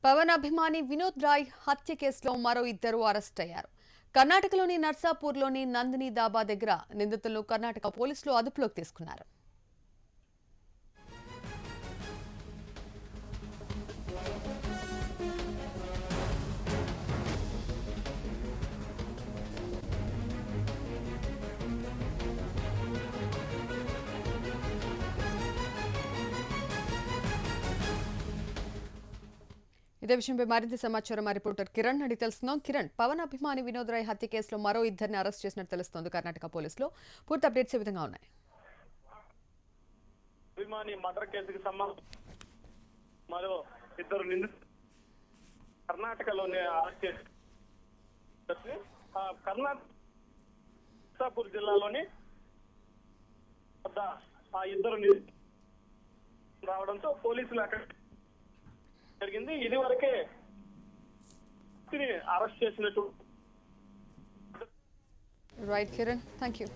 పవన్ అభిమాని వినోద్ రాయ్ హత్య కేసులో మరో ఇద్దరు అరెస్ట్ అయ్యారు. కర్ణాటకలోని నర్సాపూర్లోని నందిని దాబా దగ్గర నిందితులను కర్ణాటక పోలీసులు అదుపులోకి తీసుకున్నారు. ఇదే విషయంపై మరింత సమాచారం మా రిపోర్టర్ కిరణ్ అడిగి తెలుస్తున్నాం. కిరణ్, పవన్ అభిమాని వినోద్ రాయ్ హత్య కేసులో మరో ఇద్దరిని అరెస్ట్ చేసినట్టు తెలుస్తోంది కర్ణాటక పోలీసులు. పూర్తి అప్డేట్స్ ఏ విధంగా ఉన్నాయి? అభిమాని మర్డర్ కేసుకు సంబంధించి మరో ఇద్దరు కర్ణాటకలోనే అరెస్ట్ చేసి కర్ణాటక జిల్లాలోని ఆ ఇద్దరు రావడంతో పోలీసులు అక్కడ జరిగింది. ఇది వరకే అరెస్ట్ చేసినట్టు. Right Kiran, thank you.